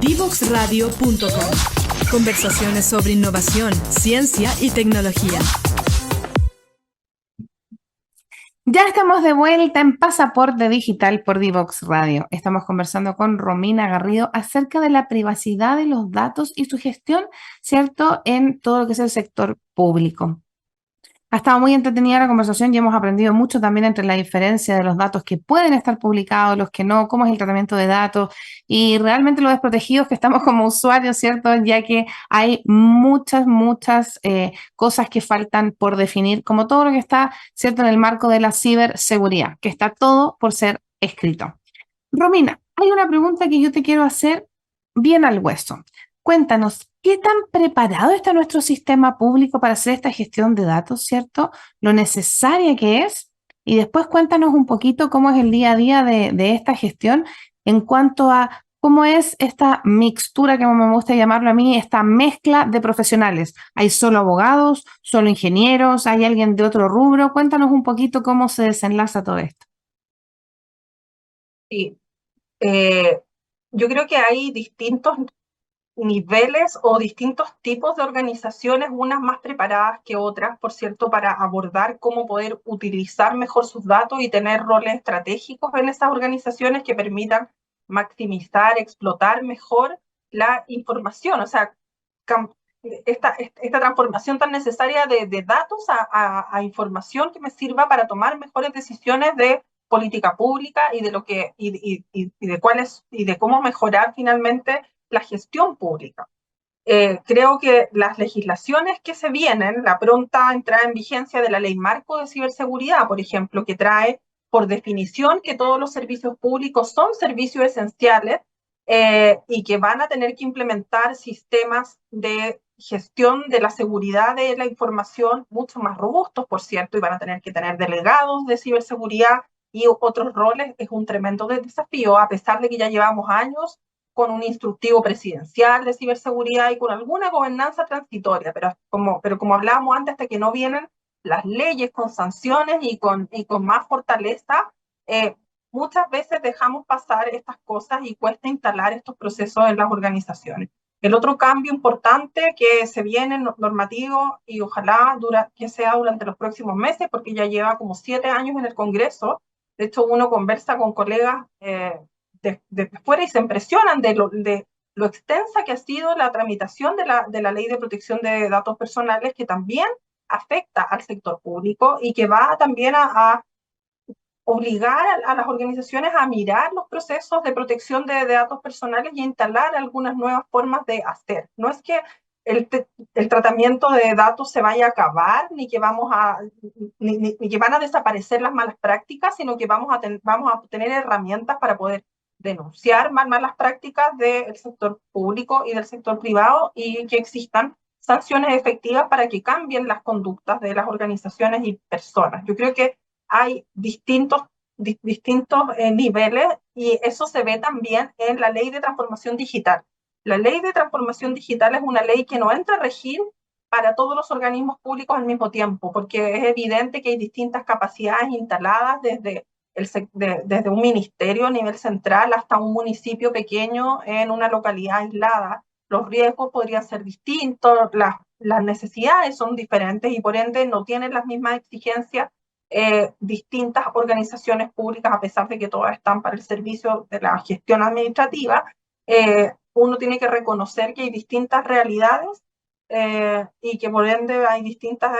Divoxradio.com. Conversaciones sobre innovación, ciencia y tecnología. Ya estamos de vuelta en Pasaporte Digital por Divox Radio. Estamos conversando con Romina Garrido acerca de la privacidad de los datos y su gestión, ¿cierto?, en todo lo que es el sector público. Ha estado muy entretenida la conversación y hemos aprendido mucho también entre la diferencia de los datos que pueden estar publicados, los que no, cómo es el tratamiento de datos y realmente los desprotegidos que estamos como usuarios, ¿cierto? Ya que hay muchas cosas que faltan por definir, como todo lo que está, ¿cierto?, en el marco de la ciberseguridad, que está todo por ser escrito. Romina, hay una pregunta que yo te quiero hacer bien al hueso. Cuéntanos, ¿qué tan preparado está nuestro sistema público para hacer esta gestión de datos, cierto? Lo necesaria que es. Y después cuéntanos un poquito cómo es el día a día de esta gestión en cuanto a cómo es esta mixtura, que me gusta llamarlo a mí, esta mezcla de profesionales. ¿Hay solo abogados, solo ingenieros, hay alguien de otro rubro? Cuéntanos un poquito cómo se desenlaza todo esto. Sí, eh, yo creo que hay distintos niveles o distintos tipos de organizaciones, unas más preparadas que otras, por cierto, para abordar cómo poder utilizar mejor sus datos y tener roles estratégicos en esas organizaciones que permitan maximizar, explotar mejor la información. O sea, esta transformación tan necesaria de datos a información que me sirva para tomar mejores decisiones de política pública y de lo que y de cuáles y de cómo mejorar finalmente la gestión pública. Creo que las legislaciones que se vienen, la pronta entrada en vigencia de la Ley Marco de Ciberseguridad, por ejemplo, que trae por definición que todos los servicios públicos son servicios esenciales y que van a tener que implementar sistemas de gestión de la seguridad de la información mucho más robustos, por cierto, y van a tener que tener delegados de ciberseguridad y otros roles. Es un tremendo desafío, a pesar de que ya llevamos años con un instructivo presidencial de ciberseguridad y con alguna gobernanza transitoria, pero como hablábamos antes, hasta que no vienen las leyes con sanciones y con más fortaleza, muchas veces dejamos pasar estas cosas y cuesta instalar estos procesos en las organizaciones. El otro cambio importante que se viene normativo y ojalá que sea durante los próximos meses, porque ya lleva como 7 años en el Congreso. De hecho, uno conversa con colegas de fuera y se impresionan de lo extensa que ha sido la tramitación de la Ley de Protección de Datos Personales, que también afecta al sector público y que va también a obligar a las organizaciones a mirar los procesos de protección de datos personales y instalar algunas nuevas formas de hacer. No es que el tratamiento de datos se vaya a acabar, ni que ni que van a desaparecer las malas prácticas, sino que vamos a tener herramientas para poder denunciar malas prácticas del sector público y del sector privado y que existan sanciones efectivas para que cambien las conductas de las organizaciones y personas. Yo creo que hay distintos niveles y eso se ve también en la Ley de Transformación Digital. La Ley de Transformación Digital es una ley que no entra a regir para todos los organismos públicos al mismo tiempo, porque es evidente que hay distintas capacidades instaladas desde un ministerio a nivel central hasta un municipio pequeño en una localidad aislada. Los riesgos podrían ser distintos, las necesidades son diferentes y por ende no tienen las mismas exigencias distintas organizaciones públicas, a pesar de que todas están para el servicio de la gestión administrativa. Uno tiene que reconocer que hay distintas realidades y que por ende hay distintas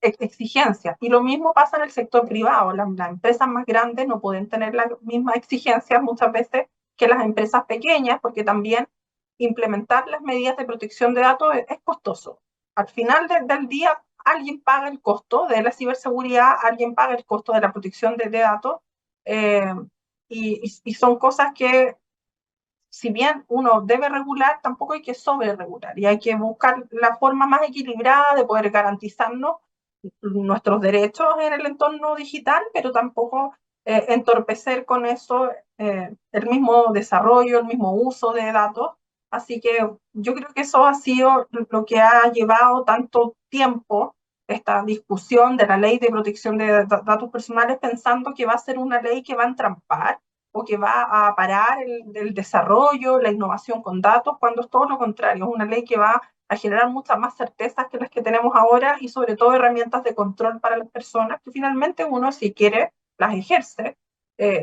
exigencias. Y lo mismo pasa en el sector privado. Las empresas más grandes no pueden tener las mismas exigencias muchas veces que las empresas pequeñas, porque también implementar las medidas de protección de datos es costoso. Al final del día, alguien paga el costo de la ciberseguridad, alguien paga el costo de la protección de datos, y son cosas que, si bien uno debe regular, tampoco hay que sobre-regular, y hay que buscar la forma más equilibrada de poder garantizarnos nuestros derechos en el entorno digital, pero tampoco entorpecer con eso el mismo desarrollo, el mismo uso de datos. Así que yo creo que eso ha sido lo que ha llevado tanto tiempo esta discusión de la ley de protección de datos personales, pensando que va a ser una ley que va a entrampar o que va a parar el desarrollo, la innovación con datos, cuando es todo lo contrario, es una ley que va a generar muchas más certezas que las que tenemos ahora y sobre todo herramientas de control para las personas que finalmente uno, si quiere, las ejerce.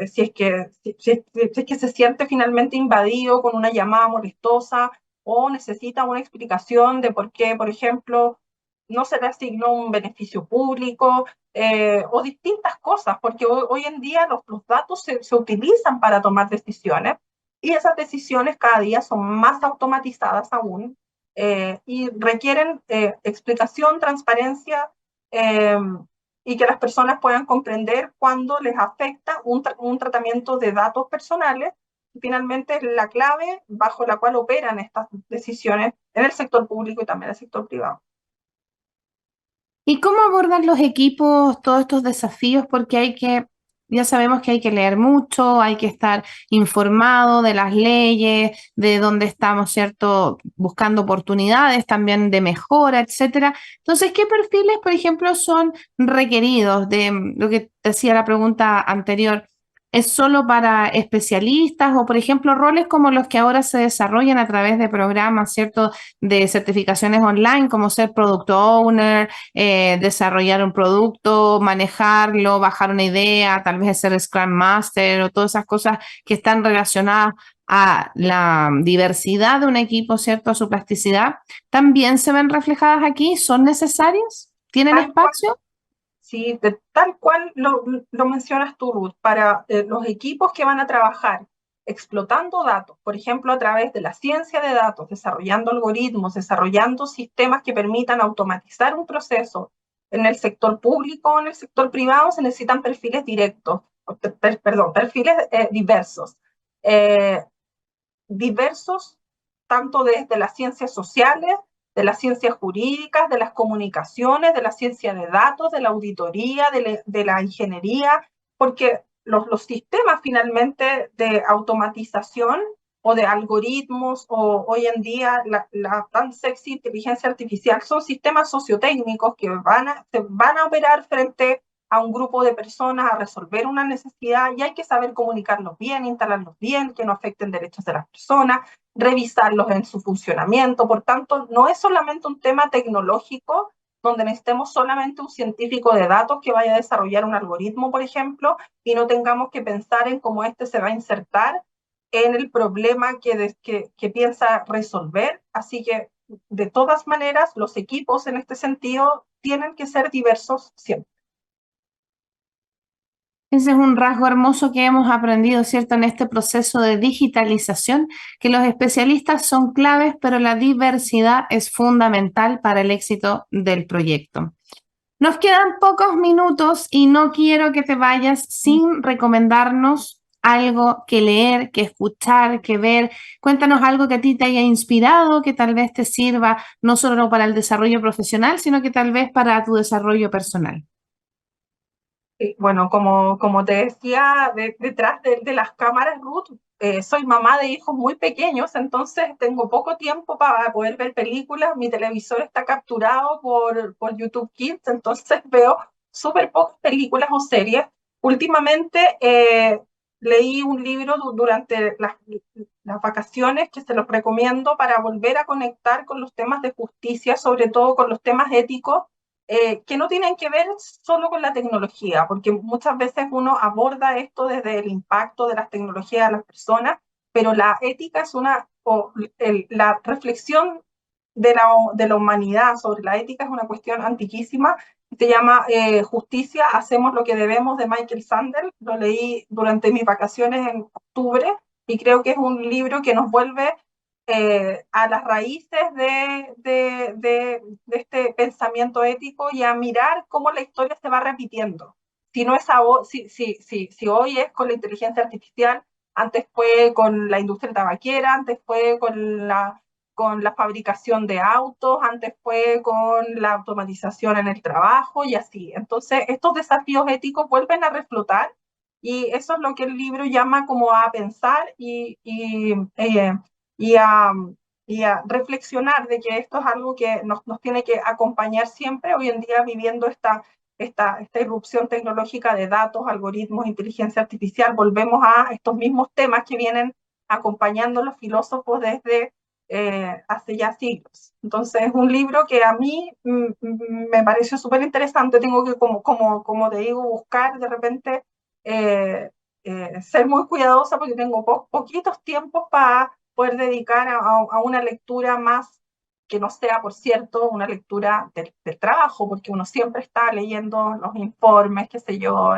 Si es que se siente finalmente invadido con una llamada molestosa o necesita una explicación de por qué, por ejemplo, no se le asignó un beneficio público, o distintas cosas, porque hoy en día los datos se utilizan para tomar decisiones y esas decisiones cada día son más automatizadas aún, y requieren explicación, transparencia, eh, y que las personas puedan comprender cuándo les afecta un tratamiento de datos personales. Y finalmente es la clave bajo la cual operan estas decisiones en el sector público y también en el sector privado. ¿Y cómo abordan los equipos todos estos desafíos? Porque ya sabemos que hay que leer mucho, hay que estar informado de las leyes, de dónde estamos, ¿cierto? Buscando oportunidades también de mejora, etcétera. Entonces, ¿qué perfiles, por ejemplo, son requeridos? De lo que decía la pregunta anterior, ¿es solo para especialistas o, por ejemplo, roles como los que ahora se desarrollan a través de programas, ¿cierto? De certificaciones online, como ser product owner, desarrollar un producto, manejarlo, bajar una idea, tal vez ser Scrum Master o todas esas cosas que están relacionadas a la diversidad de un equipo, ¿cierto? A su plasticidad, también se ven reflejadas aquí. ¿Son necesarias? ¿Tienen Tal cual, espacio? sí, tal cual lo mencionas tú, Ruth, para los equipos que van a trabajar explotando datos, por ejemplo, a través de la ciencia de datos, desarrollando algoritmos, desarrollando sistemas que permitan automatizar un proceso en el sector público o en el sector privado, se necesitan perfiles directos, perdón, perfiles diversos. Eh, Diversos tanto desde las ciencias sociales, de las ciencias jurídicas, de las comunicaciones, de la ciencia de datos, de la auditoría, de la ingeniería, porque los sistemas finalmente de automatización o de algoritmos, o hoy en día la tan sexy inteligencia artificial, son sistemas sociotécnicos que van a operar frente a un grupo de personas a resolver una necesidad, y hay que saber comunicarlos bien, instalarlos bien, que no afecten derechos de las personas, revisarlos en su funcionamiento. Por tanto, no es solamente un tema tecnológico donde necesitemos solamente un científico de datos que vaya a desarrollar un algoritmo, por ejemplo, y no tengamos que pensar en cómo este se va a insertar en el problema que piensa resolver. Así que, de todas maneras, los equipos en este sentido tienen que ser diversos siempre. Ese es un rasgo hermoso que hemos aprendido, ¿cierto?, en este proceso de digitalización, que los especialistas son claves, pero la diversidad es fundamental para el éxito del proyecto. Nos quedan pocos minutos y no quiero que te vayas sin recomendarnos algo que leer, que escuchar, que ver. Cuéntanos algo que a ti te haya inspirado, que tal vez te sirva no solo para el desarrollo profesional, sino que tal vez para tu desarrollo personal. Bueno, como te decía, detrás de las cámaras, Ruth, soy mamá de hijos muy pequeños, entonces tengo poco tiempo para poder ver películas. Mi televisor está capturado por YouTube Kids, entonces veo súper pocas películas o series. Últimamente leí un libro durante las vacaciones que se los recomiendo para volver a conectar con los temas de justicia, sobre todo con los temas éticos, que no tienen que ver solo con la tecnología, porque muchas veces uno aborda esto desde el impacto de las tecnologías a las personas, pero la ética es la reflexión de la humanidad sobre la ética es una cuestión antiquísima. Se llama Justicia, hacemos lo que debemos, de Michael Sandel. Lo leí durante mis vacaciones en octubre y creo que es un libro que nos vuelve a las raíces de este pensamiento ético y a mirar cómo la historia se va repitiendo. Si, no es si hoy es con la inteligencia artificial, antes fue con la industria tabaquera, antes fue con la fabricación de autos, antes fue con la automatización en el trabajo y así. Entonces, estos desafíos éticos vuelven a reflotar y eso es lo que el libro llama como a pensar y a, y a reflexionar de que esto es algo que nos tiene que acompañar siempre, hoy en día viviendo esta irrupción tecnológica de datos, algoritmos, inteligencia artificial, volvemos a estos mismos temas que vienen acompañando a los filósofos desde hace ya siglos. Entonces es un libro que a mí me pareció súper interesante. Tengo que, como te digo, buscar de repente ser muy cuidadosa porque tengo poquitos tiempos para poder dedicar a una lectura más que no sea, por cierto, una lectura del trabajo, porque uno siempre está leyendo los informes, qué sé yo,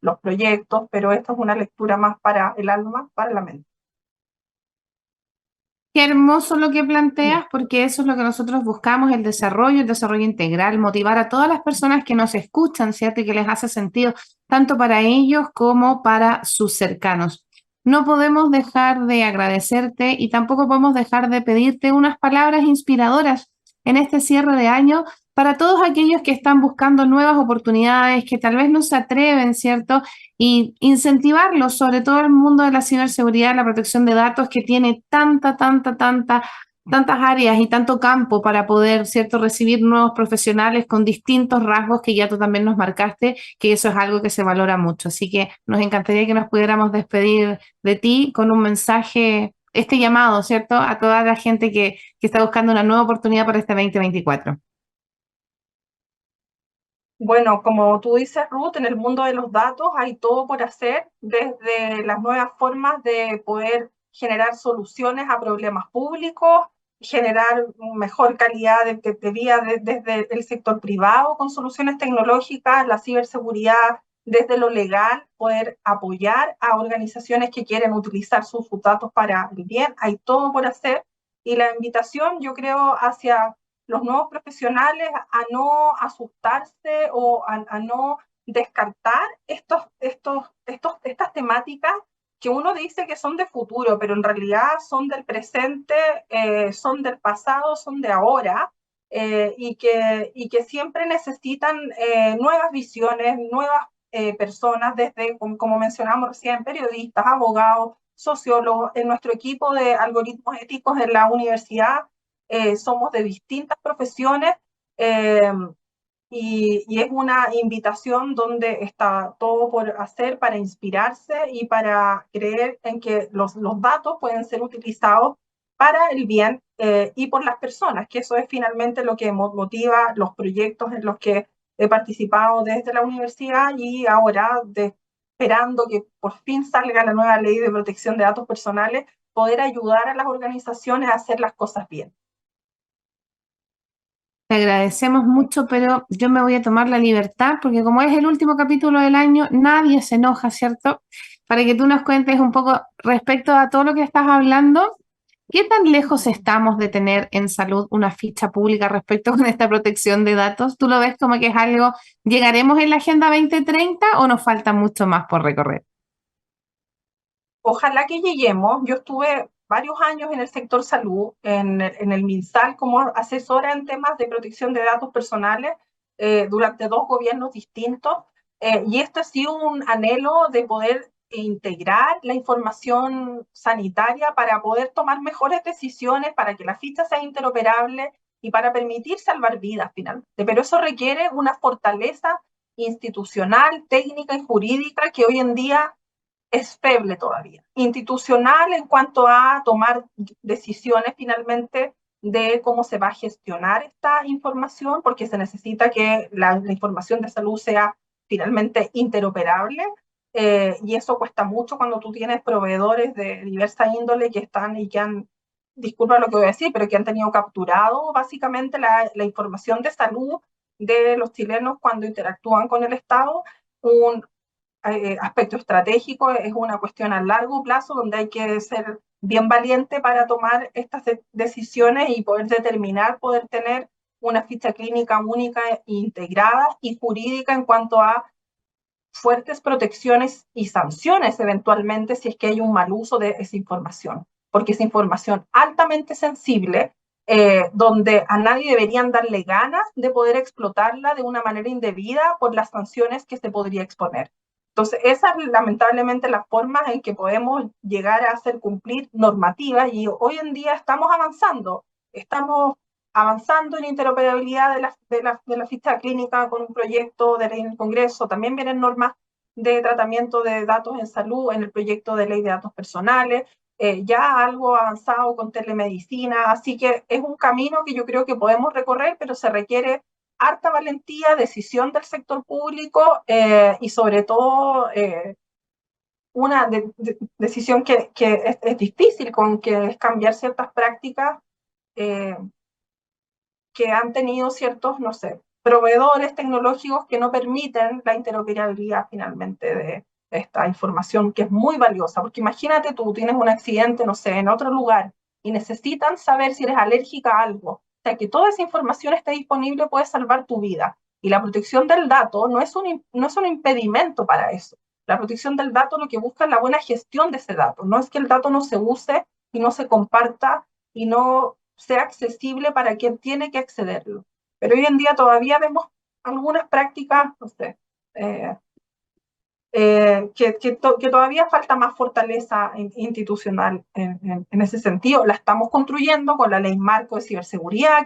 los proyectos, pero esta es una lectura más para el alma, para la mente. Qué hermoso lo que planteas, porque eso es lo que nosotros buscamos, el desarrollo integral, motivar a todas las personas que nos escuchan, ¿cierto? Y que les hace sentido, tanto para ellos como para sus cercanos. No podemos dejar de agradecerte y tampoco podemos dejar de pedirte unas palabras inspiradoras en este cierre de año para todos aquellos que están buscando nuevas oportunidades, que tal vez no se atreven, ¿cierto? Y incentivarlos, sobre todo el mundo de la ciberseguridad, la protección de datos, que tiene tantas áreas y tanto campo para poder, ¿cierto?, recibir nuevos profesionales con distintos rasgos que ya tú también nos marcaste, que eso es algo que se valora mucho. Así que nos encantaría que nos pudiéramos despedir de ti con un mensaje, este llamado, ¿cierto?, a toda la gente que está buscando una nueva oportunidad para este 2024. Bueno, como tú dices, Ruth, en el mundo de los datos hay todo por hacer, desde las nuevas formas de poder generar soluciones a problemas públicos, generar mejor calidad de vida desde el sector privado con soluciones tecnológicas, la ciberseguridad desde lo legal, poder apoyar a organizaciones que quieren utilizar sus datos para el bien. Hay todo por hacer y la invitación, yo creo, hacia los nuevos profesionales a no asustarse o a no descartar estas temáticas que uno dice que son de futuro, pero en realidad son del presente, son del pasado, son de ahora, y que siempre necesitan nuevas visiones, nuevas personas, desde, como mencionamos recién, periodistas, abogados, sociólogos. En nuestro equipo de algoritmos éticos en la universidad somos de distintas profesiones eh, y es una invitación donde está todo por hacer para inspirarse y para creer en que los datos pueden ser utilizados para el bien y por las personas, que eso es finalmente lo que motiva los proyectos en los que he participado desde la universidad y ahora esperando que por fin salga la nueva ley de protección de datos personales, poder ayudar a las organizaciones a hacer las cosas bien. Te agradecemos mucho, pero yo me voy a tomar la libertad, porque como es el último capítulo del año, nadie se enoja, ¿cierto? Para que tú nos cuentes un poco respecto a todo lo que estás hablando, ¿qué tan lejos estamos de tener en salud una ficha pública respecto con esta protección de datos? ¿Tú lo ves como que es algo, llegaremos en la Agenda 2030 o nos falta mucho más por recorrer? Ojalá que lleguemos. Yo estuve varios años en el sector salud, en el MinSal, como asesora en temas de protección de datos personales durante 2 gobiernos distintos. Y esto ha sido un anhelo de poder integrar la información sanitaria para poder tomar mejores decisiones, para que la ficha sea interoperable y para permitir salvar vidas finalmente. Pero eso requiere una fortaleza institucional, técnica y jurídica que hoy en día es feble todavía. Institucional en cuanto a tomar decisiones finalmente de cómo se va a gestionar esta información, porque se necesita que la información de salud sea finalmente interoperable, y eso cuesta mucho cuando tú tienes proveedores de diversa índole que están y que han, disculpa lo que voy a decir, pero que han tenido capturado básicamente la información de salud de los chilenos cuando interactúan con el Estado. Un aspecto estratégico, es una cuestión a largo plazo donde hay que ser bien valiente para tomar estas decisiones y poder determinar, poder tener una ficha clínica única, integrada y jurídica en cuanto a fuertes protecciones y sanciones eventualmente si es que hay un mal uso de esa información, porque es información altamente sensible, donde a nadie deberían darle ganas de poder explotarla de una manera indebida por las sanciones que se podría exponer. Entonces, esa es lamentablemente la forma en que podemos llegar a hacer cumplir normativas y hoy en día estamos avanzando, estamos avanzando en interoperabilidad de la ficha clínica con un proyecto de ley en el Congreso. También vienen normas de tratamiento de datos en salud en el proyecto de ley de datos personales. Ya algo avanzado con telemedicina. Así que es un camino que yo creo que podemos recorrer, pero se requiere harta valentía, decisión del sector público y sobre todo una decisión que es difícil, que es cambiar ciertas prácticas que han tenido ciertos, no sé, proveedores tecnológicos que no permiten la interoperabilidad finalmente de esta información que es muy valiosa, porque imagínate tú tienes un accidente, no sé, en otro lugar y necesitan saber si eres alérgica a algo, o sea, que toda esa información esté disponible puede salvar tu vida, y la protección del dato no es un impedimento para eso. La protección del dato lo que busca es la buena gestión de ese dato, no es que el dato no se use y no se comparta y no sea accesible para quien tiene que accederlo. Pero hoy en día todavía vemos algunas prácticas, no sé, que todavía falta más fortaleza institucional en ese sentido. La estamos construyendo con la ley marco de ciberseguridad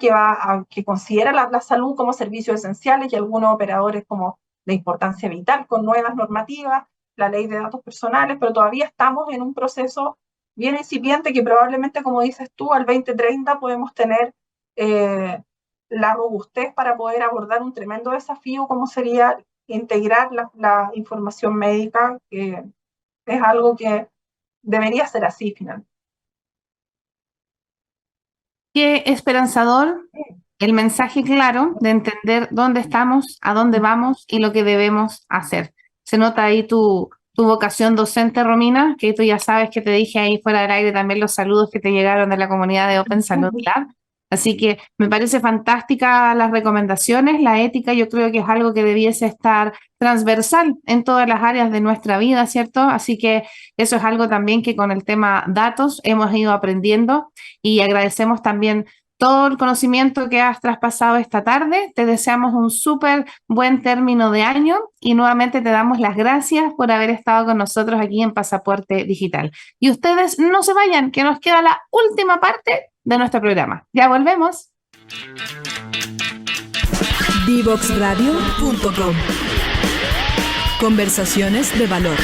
que considera la salud como servicios esenciales y algunos operadores como de importancia vital con nuevas normativas, la ley de datos personales, pero todavía estamos en un proceso bien incipiente que probablemente, como dices tú, al 2030 podemos tener la robustez para poder abordar un tremendo desafío como sería integrar la información médica, que es algo que debería ser así finalmente. Qué esperanzador el mensaje claro de entender dónde estamos, a dónde vamos y lo que debemos hacer. Se nota ahí tu vocación docente, Romina, que tú ya sabes que te dije ahí fuera del aire también los saludos que te llegaron de la comunidad de Open Salud Lab. Así que me parece fantástica las recomendaciones. La ética yo creo que es algo que debiese estar transversal en todas las áreas de nuestra vida, ¿cierto? Así que eso es algo también que con el tema datos hemos ido aprendiendo y agradecemos también todo el conocimiento que has traspasado esta tarde. Te deseamos un súper buen término de año y nuevamente te damos las gracias por haber estado con nosotros aquí en Pasaporte Digital. Y ustedes no se vayan, que nos queda la última parte de nuestro programa. Ya volvemos. Divoxradio.com. Conversaciones de valor.